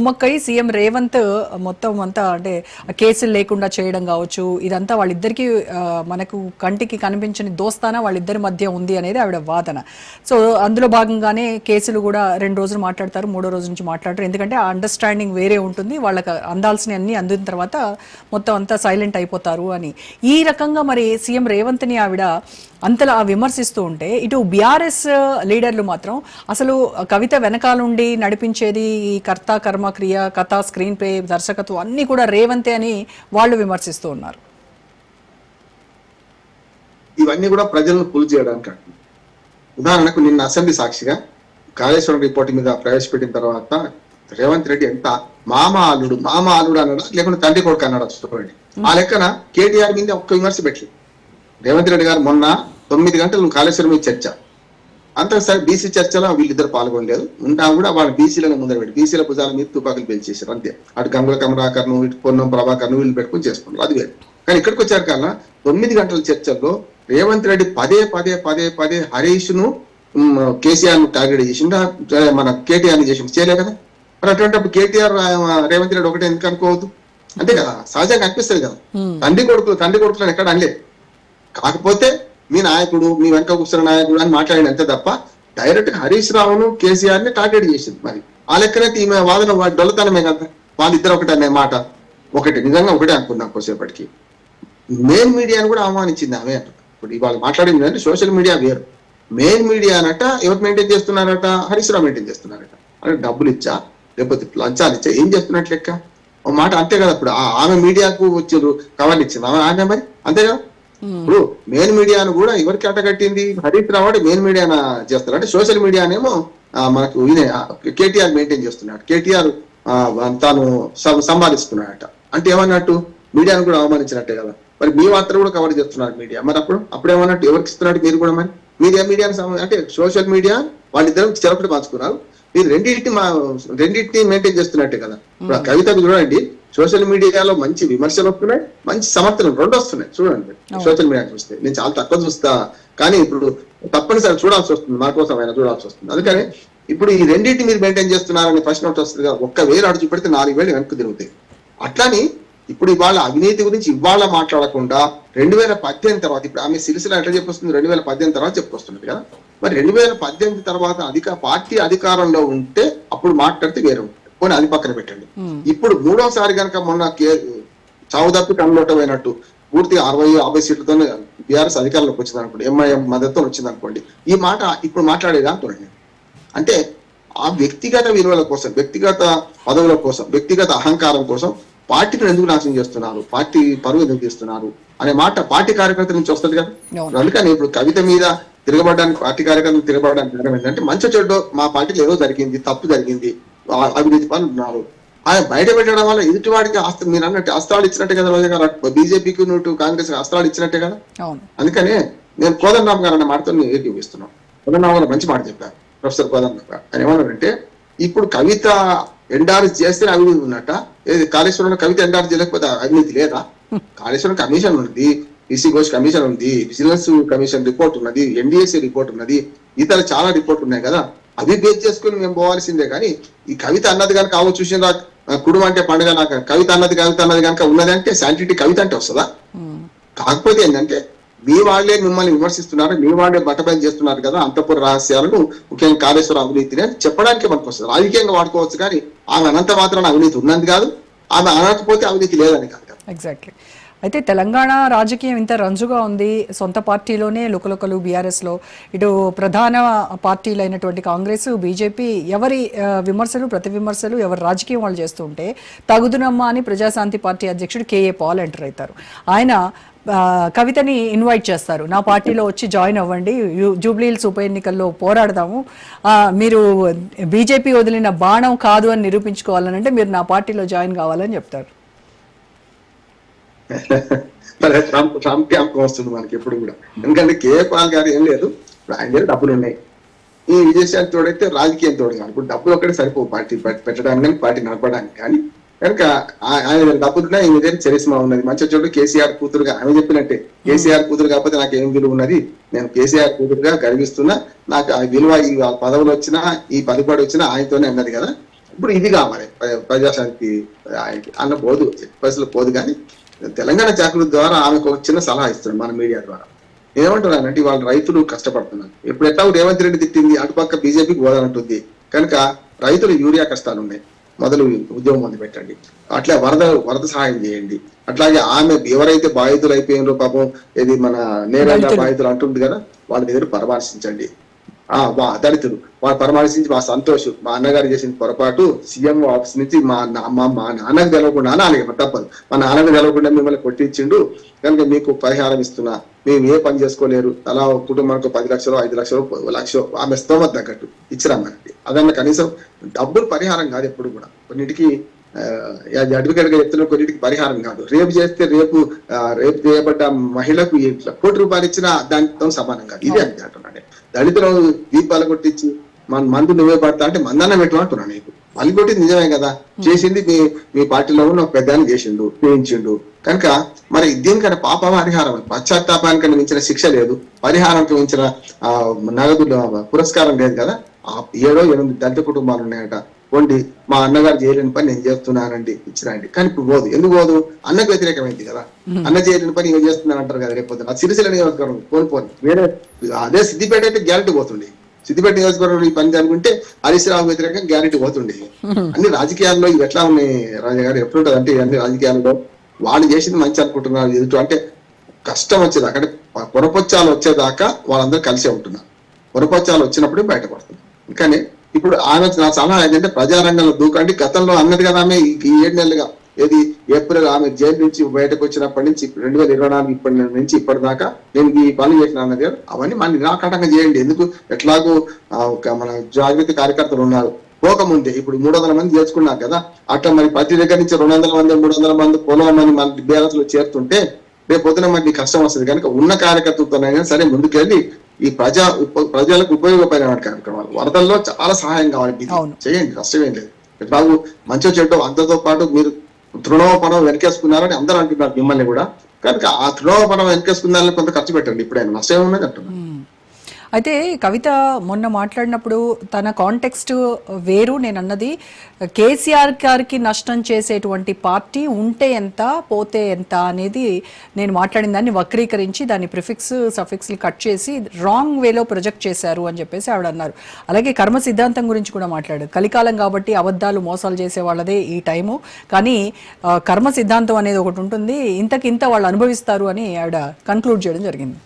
కుమ్మక్కై సీఎం రేవంత్ మొత్తం అంతా అంటే కేసులు లేకుండా చేయడం కావచ్చు, ఇదంతా వాళ్ళిద్దరికి మనకు కంటికి కనిపించని దోస్తానా వాళ్ళిద్దరి మధ్య ఉంది అనేది ఆవిడ వాదన. సో అందులో భాగంగానే కేసులు కూడా 2 రోజులు మాట్లాడతారు, 3వ రోజు నుంచి మాట్లాడతారు. ఎందుకంటే ఆ అండర్స్టాండింగ్ వేరే ఉంటుంది, వాళ్ళకి అందాల్సిన అన్ని అందిన తర్వాత మొత్తం అంతా సైలెంట్ అయిపోతారు అని. ఈ రకంగా మరి సీఎం రేవంత్ని ఆవిడ అంతలా విమర్శిస్తూ ఉంటే, ఇటు బీఆర్ఎస్ లీడర్లు మాత్రం అసలు కవిత వెనకాలండి నడిపించేది ఈ కర్త కర్మ క్రియ కథ స్క్రీన్ ప్లే దర్శకత్వం అన్నీ కూడా రేవంతే అని వాళ్ళు విమర్శిస్తూ ఉన్నారు. ఇవన్నీ కూడా ప్రజలను పుల్ చేయడానికి. ఉదాహరణకు నిన్న అసెంబ్లీ సాక్షిగా కాళేశ్వరం రిపోర్ట్ మీద ప్రవేశపెట్టిన తర్వాత రేవంత్ రెడ్డి ఎంత మామ అల్లుడు అన్నాడు, లేకుంటే తండ్రి కొడుకు అన్నాడు చూడండి. ఆ లెక్కన కేటీఆర్ మీద ఒక్క విమర్శ పెట్టలేదు రేవంత్ రెడ్డి గారు. మొన్న 9 గంటలు కాళేశ్వరం మీద చర్చ, అంతసారి బీసీ చర్చలో వీళ్ళిద్దరు పాల్గొనలేదు. ఉన్నా కూడా వాళ్ళు బీసీలను ముందర పెట్టి బీసీల భుజాల మీద తుపాకులు పేల్చేశారు అంతే. అటు గంగుల కమరాకర్ను, ఇటు పొన్నం ప్రభాకర్ను వీళ్ళు పెట్టుకుని చేసుకున్నారు, అది వేరు. కానీ ఇక్కడికి వచ్చారు కన్నా 9 గంటల చర్చల్లో రేవంత్ రెడ్డి పదే హరీష్ ను కేసీఆర్ ను టార్గెట్ చేసిండా, మన కేటీఆర్ ని చేసిండు, చేయలే కదా. మరి అటువంటిప్పుడు కేటీఆర్ రేవంత్ రెడ్డి ఒకటే ఎందుకు అనుకోవద్దు, అంతే కదా, సహజంగా అనిపిస్తుంది కదా. తండ్రి కొడుకులను ఎక్కడ అనలేదు. కాకపోతే మీ నాయకుడు, మీ వెనక కూర్చున్న నాయకుడు అని మాట్లాడిన అంతే తప్ప డైరెక్ట్ గా హరీష్ రావును కేసీఆర్ ని టార్గెట్ చేసింది. మరి ఆ లెక్కనైతే ఈమె వాదన డొల్లతనమే కదా. వాళ్ళిద్దరు ఒకటే అనే మాట నిజంగా ఒకటే అనుకున్నాం కొద్దిసేపటికి. మెయిన్ మీడియాను కూడా అవమానించింది ఆమె అంట. ఇప్పుడు ఇవాళ మాట్లాడింది అంటే సోషల్ మీడియా వేరు, మెయిన్ మీడియా అనట ఎవరు మెయింటైన్ చేస్తున్నారట, హరీష్ రావు మెయింటైన్ చేస్తున్నారట. అంటే డబ్బులు ఇచ్చా లేకపోతే లంచాలు ఇచ్చా ఏం చేస్తున్నట్లు లెక్క ఒక మాట అంతే కదా. ఇప్పుడు ఆమె మీడియాకు వచ్చారు కవర్లు ఇచ్చింది ఆమె, మరి అంతే కదా. ఇప్పుడు మెయిన్ మీడియాను కూడా ఎవరికి అటగట్టింది, హరీష్ రావు మెయిన్ మీడియా చేస్తారు. అంటే సోషల్ మీడియానేమో మనకు కేటీఆర్ మెయింటైన్ చేస్తున్నాడు, కేటీఆర్ తాను సంపాదిస్తున్నాడట. అంటే ఏమన్నట్టు మీడియాను కూడా అవమానించినట్టే కదా. మరి మీ వార్తలు కూడా కవర్ చేస్తున్నారు మీడియా, మరి అప్పుడు ఏమన్నట్టు ఎవరికి ఇస్తున్నాడు మీరు కూడా. మరి మీడియాను అంటే సోషల్ మీడియా వాళ్ళిద్దరు చెరపటి పంచుకున్నారు, మీరు రెండింటిని మెయింటైన్ చేస్తున్నట్టే కదా. ఇప్పుడు ఆ కవితకు చూడండి, సోషల్ మీడియాలో మంచి విమర్శలు వస్తున్నాయి, మంచి సమర్థనలు 2 వస్తున్నాయి. చూడండి సోషల్ మీడియా చూస్తే నేను చాలా తక్కువ చూస్తా, కానీ ఇప్పుడు తప్పనిసరి చూడాల్సి వస్తుంది, మా కోసం ఆయన చూడాల్సి వస్తుంది. అందుకని ఇప్పుడు ఈ రెండింటిని మీరు మెయింటైన్ చేస్తున్నారని ప్రశ్న ఒకటి వస్తుంది కదా. 1,000 అడుగు చూపెడితే 4,000 వెనక్కి తిరుగుతాయి. అట్లాని ఇప్పుడు ఇవాళ అవినీతి గురించి ఇవాళ మాట్లాడకుండా 2018 తర్వాత, ఇప్పుడు ఆమె సిరిసిల్ల ఎట్లా చెప్పొస్తుంది, 2018 తర్వాత చెప్పుకొస్తున్నది కదా. మరి 2018 తర్వాత పార్టీ అధికారంలో ఉంటే అప్పుడు మాట్లాడితే వేరే ఉంటుంది, పోనీ అది పక్కన పెట్టండి. ఇప్పుడు 3వసారి కనుక మొన్న చావు తప్పి కన్నులోటమైనట్టు పూర్తిగా 60-50 సీట్లతో బీఆర్ఎస్ అధికారంలోకి వచ్చింది అనుకోండి, ఎంఐఎం మద్దతుతో వచ్చింది అనుకోండి, ఈ మాట ఇప్పుడు మాట్లాడేదా అంటున్నాను. అంటే ఆ వ్యక్తిగత విలువల కోసం, వ్యక్తిగత పదవుల కోసం, వ్యక్తిగత అహంకారం కోసం పార్టీని ఎందుకు నాశనం చేస్తున్నారు, పార్టీ పరువు ఎందుకు చేస్తున్నారు అనే మాట పార్టీ కార్యకర్తల నుంచి వస్తుంది కదా. అందుకని ఇప్పుడు కవిత మీద తిరగబడడానికి, పార్టీ కార్యకర్తలు తిరగబడడానికి కారణం ఏంటంటే మంచి చెడ్డో మా పార్టీలో ఏదో జరిగింది, తప్పు జరిగింది, అవినీతి పనులు ఉన్నారు, ఆయన బయట పెట్టడం వల్ల ఎదుటివాడికి మీరు అన్నట్టు అస్త్రాలు ఇచ్చినట్టే కదా. రోజు గారు బీజేపీకి నువ్వు కాంగ్రెస్ అస్త్రాలు ఇచ్చినట్టే కదా. అందుకనే నేను కోదండరామ్ గారు అన్న మాటతో ఏకీపిస్తున్నాను. కోదండరామ్ గారు మంచి మాట చెప్పారు, ప్రొఫెసర్ కోదండరామ్ గారు. ఆయన ఏమన్నారంటే, ఇప్పుడు కవిత ఎండార్స్ చేస్తే అవినీతి ఉన్నట్ట, కాళేశ్వరంలో కవిత ఎండార్స్ చేయలేకపోతే అవినీతి లేదా? కాళేశ్వరం కమిషన్ ఉంది, ఈసీ ఘోష్ కమిషన్ ఉంది, విజిలెన్స్ కమిషన్ రిపోర్ట్ ఉన్నది, ఎన్డీఎస్ఏ రిపోర్ట్ ఉన్నది, ఇతర చాలా రిపోర్ట్ ఉన్నాయి కదా. అవి బేస్ చేసుకుని మేము పోవాల్సిందే. కానీ ఈ కవిత అన్నది కనుక ఆవో చూసిన కుటుంబం అంటే పండుగ, నాకు కవిత అన్నది కనుక ఉన్నది అంటే శాంటిటీ కవిత అంటే వస్తుందా? కాకపోతే ఏంటంటే మీ వాళ్ళే మిమ్మల్ని విమర్శిస్తున్నారు, మీ వాళ్ళే బట్టబయలు చేస్తున్నారు కదా అంతఃపుర రహస్యాలను, ముఖ్యంగా కాళేశ్వర అవినీతిని అని చెప్పడానికి మనకు వస్తుంది. రాజకీయంగా వాడుకోవచ్చు, కానీ ఆమె అనంత మాత్రాన అవినీతి ఉన్నది కాదు, ఆమె అనకపోతే అవినీతి లేదని కాదు. ఎగ్జాక్ట్లీ. అయితే తెలంగాణ రాజకీయం ఇంత రంజుగా ఉంది, సొంత పార్టీలోనే లుకలుకలు బీఆర్ఎస్లో, ఇటు ప్రధాన పార్టీలు అయినటువంటి కాంగ్రెస్, బీజేపీ ఎవరి విమర్శలు ప్రతి విమర్శలు ఎవరి రాజకీయం వాళ్ళు చేస్తూ ఉంటే తగుదునమ్మా అని ప్రజాశాంతి పార్టీ అధ్యక్షుడు కేఏ పాల్ ఎంటర్ అవుతారు. ఆయన కవితని ఇన్వైట్ చేస్తారు, నా పార్టీలో వచ్చి జాయిన్ అవ్వండి, జూబ్లీహిల్స్ ఉప ఎన్నికల్లో పోరాడదాము, మీరు బీజేపీ వదిలిన బాణం కాదు అని నిరూపించుకోవాలని అంటే మీరు నా పార్టీలో జాయిన్ కావాలని చెప్తారు. ట్రంప్ క్యాంప్ వస్తుంది మనకి ఎప్పుడు కూడా. ఎందుకంటే కేఏ పాల్ గారు ఏం లేదు, ఇప్పుడు ఆయన దగ్గర డబ్బులు ఉన్నాయి, ఈ విదేశానికి తోడైతే రాజకీయం తోడు కాదు. ఇప్పుడు డబ్బులు ఒక్కటే సరిపో పార్టీ పెట్టడానికి కానీ పార్టీ నడపడానికి కానీ. కనుక ఆయన డబ్బులున్నా ఈయన దగ్గర చరిస్మా ఉన్నది. మంచి చోటు కేసీఆర్ కూతురుగా ఆమె చెప్పినట్టే, కేసీఆర్ కూతురు కాకపోతే నాకు ఏం విలువ ఉన్నది, నేను కేసీఆర్ కూతురుగా గర్విస్తున్నా, నాకు ఆ విలువ ఈ పదవులు వచ్చినా ఈ పలుకుబడి వచ్చినా ఆయనతోనే అన్నది కదా. ఇప్పుడు ఇది కావాలి ప్రజాశాంతి అన్న పోదు పరిస్థితులు పోదు. కానీ తెలంగాణ జాగృతి ద్వారా ఆమెకు ఒక చిన్న సలహా ఇస్తున్నాడు మన మీడియా ద్వారా. ఏమంటున్నానంటే వాళ్ళ రైతులు కష్టపడుతున్నారు. ఇప్పుడు ఎట్లా రేవంత్ రెడ్డి తిట్టింది, అటుపక్క బీజేపీకి పోదానంటుంది కనుక రైతులు యూరియా కష్టాలు ఉన్నాయి, మొదలు ఉద్యోగం మొదలు పెట్టండి. అట్లా వరద సహాయం చేయండి. అట్లాగే ఆమె ఎవరైతే బాధితులు అయిపోయినారో పాపం, ఇది మన నేరేళ్ళ బాధితులు అంటుంది కదా, వాళ్ళ దగ్గర పరామర్శించండి. దళితులు వాళ్ళు పరామర్శించి మా సంతోష్, మా అన్నగారు చేసిన పొరపాటు సీఎం ఆఫీస్ నుంచి మా నాన్నకు తెలవకుండా అనాలి, తప్పదు. మా నాన్నకు తెలవకుండా మిమ్మల్ని కొట్టించిండు కనుక మీకు పరిహారం ఇస్తున్నా, మేము ఏ పని చేసుకోలేరు, అలా కుటుంబానికి 10 లక్షలు 5 లక్షలు 1 లక్ష ఆమె స్తోమత తగ్గట్టు ఇచ్చిరామండి. అదన్నా కనీసం డబ్బులు పరిహారం కాదు ఎప్పుడు కూడా. కొన్నిటికి అడ్వకేట్ గా చెప్తున్న కొన్నిటికి పరిహారం కాదు. రేపు చేస్తే రేపు చేయబడ్డ మహిళకు 1 కోటి రూపాయలు ఇచ్చినా దానితో సమానం కాదు. ఇదే అంతే అంటున్నాను. దళితులు దీపాలు కొట్టించి మన మందు నువ్వే పడతా అంటే మందన్న పెట్టమంటున్నాను. నీకు మళ్ళీ కొట్టింది నిజమే కదా, చేసింది మీ పార్టీలో ఉన్న ఒక పెద్దాన్ని చేసిండు, చేయించిండు కనుక మరి దీనికన్నా పాప పరిహారం, పశ్చాత్తాపానికన్నా మించిన శిక్ష లేదు, పరిహారానికి మించిన నగదు పురస్కారం లేదు కదా. 7 8 దళిత కుటుంబాలు ఉన్నాయట, పోండి మా అన్నగారు చేయలేని పని నేను చేస్తున్నానండి ఇచ్చిరండి. కానీ ఇప్పుడు పోదు. ఎందుకు పోదు? అన్నకు వ్యతిరేకమైంది కదా. అన్న చేయలేని పని ఏం చేస్తున్నాను అంటారు కదా రేపు. ఆ సిరిసిల్ల నియోజకవర్గం కోల్పోను, వేరే అదే సిద్దిపేట అయితే గ్యారెంటీ పోతుంది. సిద్దిపేట నియోజకవర్గంలో ఈ పని జరుగుంటే హరీష్ రావు వ్యతిరేకంగా గ్యారెంటీ పోతుండే. అన్ని రాజకీయాల్లో ఇవి ఎట్లా ఉన్నాయి రాజా గారు, ఎప్పుడుంటది అంటే అన్ని రాజకీయాల్లో వాళ్ళు చేసింది మంచి అనుకుంటున్నారు, ఎదుటి అంటే కష్టం వచ్చేదాకా అంటే పొరపచ్చాలు వచ్చేదాకా వాళ్ళందరూ కలిసే ఉంటున్నారు. పొరపచ్చాలు వచ్చినప్పుడే బయటపడుతున్నారు. కానీ ఇప్పుడు ఆమె నా సలహా ఏంటంటే ప్రజారంగంలో దూకండి. గతంలో అన్నది కదా ఆమె ఈ 7 నెలలుగా, ఏది ఏప్రిల్ ఆమె జైలు నుంచి బయటకు వచ్చినప్పటి నుంచి 2024 ఇప్పటి నుంచి ఇప్పటిదాకా నేను ఈ పనులు చేసిన అన్నది కదా, అవన్నీ మన నిరాకటంగా చేయండి. ఎందుకు ఎట్లాగో మన జాగృతి కార్యకర్తలు ఉన్నారు. పోకముందే ఇప్పుడు 300 మంది చేసుకున్నారు కదా, అట్లా మరి ప్రతి దగ్గర నుంచి 200 మంది 300 మంది పొలం మంది మన బేరస్లో చేరుతుంటే రేపు పొద్దున మనకి కష్టం వస్తుంది. కనుక ఉన్న కార్యకర్తలతోనైనా సరే ముందుకెళ్ళి ఈ ప్రజలకు ఉపయోగపడే కార్యక్రమాలు, వరదల్లో చాలా సహాయం కావాలి, చేయండి, కష్టమేం లేదు. ఎట్లాగూ మంచి చెడ్డ అంతతో పాటు మీరు తృణోపణం వెనకేసుకున్నారని అందరూ అంటున్నారు మిమ్మల్ని కూడా. కనుక ఆ తృణోపణం వెనకేసుకున్నారని కొంత ఖర్చు పెట్టండి, ఇప్పుడైనా నష్టం ఉన్నది అంటున్నారు. అయితే కవిత మొన్న మాట్లాడినప్పుడు తన కాంటెక్స్ట్ వేరు, నేను అన్నది కేసీఆర్ గారికి నష్టం చేసేటువంటి పార్టీ ఉంటే ఎంత పోతే ఎంత అనేది నేను మాట్లాడిన దాన్ని వక్రీకరించి దాన్ని ప్రిఫిక్స్ సఫిక్స్లు కట్ చేసి రాంగ్ వేలో ప్రొజెక్ట్ చేశారు అని చెప్పేసి ఆవిడ అన్నారు. అలాగే కర్మ సిద్ధాంతం గురించి కూడా మాట్లాడారు. కలికాలం కాబట్టి అబద్ధాలు మోసాలు చేసే వాళ్ళదే ఈ టైము, కానీ కర్మ సిద్ధాంతం అనేది ఒకటి ఉంటుంది, ఇంతకింత వాళ్ళు అనుభవిస్తారు అని ఆవిడ కన్క్లూడ్ చేయడం జరిగింది.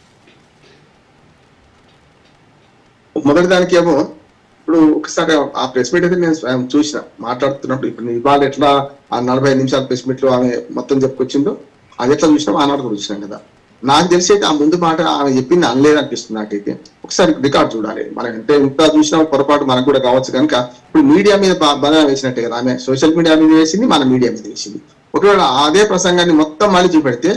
మొదటి దానికి ఏమో ఇప్పుడు ఒకసారి ఆ ప్రెస్ మీట్ అయితే నేను చూసిన మాట్లాడుతున్నప్పుడు, ఇప్పుడు ఇవాళ ఎట్లా ఆ 45 నిమిషాల ప్రెస్ మీట్ లో ఆమె మొత్తం చెప్పుకొచ్చిందో అది ఎట్లా చూసినాం ఆనాడు కూడా చూసినాం కదా. నాకు తెలిసి అయితే ఆ ముందు మాట ఆమె చెప్పింది అనలేదు అనిపిస్తుంది నాకైతే. ఒకసారి రికార్డ్ చూడాలి మనం, అంటే ఇంత చూసినా పొరపాటు మనకు కూడా కావచ్చు. కనుక ఇప్పుడు మీడియా మీద బలం వేసినట్టే కదా, ఆమె సోషల్ మీడియా మీద వేసింది, మన మీడియా మీద వేసింది. ఒకవేళ అదే ప్రసంగాన్ని మొత్తం మళ్ళీ చూపెడితే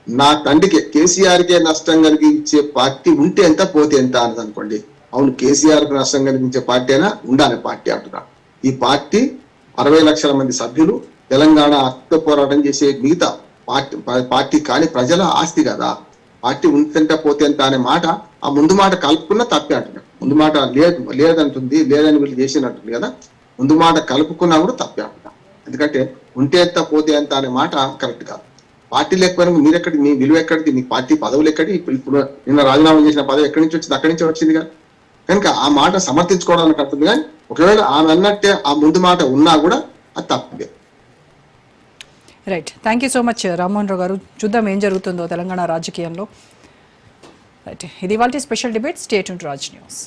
నా తండ్రికి కేసీఆర్కే నష్టం కలిగించే పార్టీ ఉంటే ఎంత పోతే ఎంత అన్నది అనుకోండి, అవును కేసీఆర్ కు నష్టం కలిగించే పార్టీ అయినా ఉండాలి పార్టీ అంటున్నా. ఈ పార్టీ 60 లక్షల మంది సభ్యులు, తెలంగాణ హక్కు పోరాటం చేసే మిగతా పార్టీ కానీ ప్రజల ఆస్తి కదా. పార్టీ ఉంటంటే పోతే ఎంత అనే మాట ఆ ముందు మాట కలుపుకున్నా తప్పే అంటున్నా. ముందు మాట లేదంటుంది, లేదని వీళ్ళు చేసినట్టుంది కదా, ముందు మాట కలుపుకున్నా కూడా తప్పే అంటున్నా. ఎందుకంటే ఉంటే ఎంత పోతే ఎంత అనే మాట కరెక్ట్ కాదు. పార్టీ లేకపోయినా మీరెక్కడి, మీ విలువ ఎక్కడిది, మీ పార్టీ పదవులు ఎక్కడి, ఇప్పుడు నిన్న రాజీనామా చేసిన పదవి ఎక్కడి నుంచి వచ్చింది, అక్కడి నుంచి వచ్చింది కదా. కనుక ఆ మాట సమర్థించుకోవడానికి అవుతుంది. కానీ ఒకవేళ ఆమె అన్నట్టే ఆ ముందు మాట ఉన్నా కూడా అది తప్పే. Right, thank you so much Rammohan Rao garu. చూద్దాం ఏం జరుగుతుందో తెలంగాణ రాజకీయంలో. రైట్, ఇది ఇవాల్టి special debate. Stay tuned Raj news.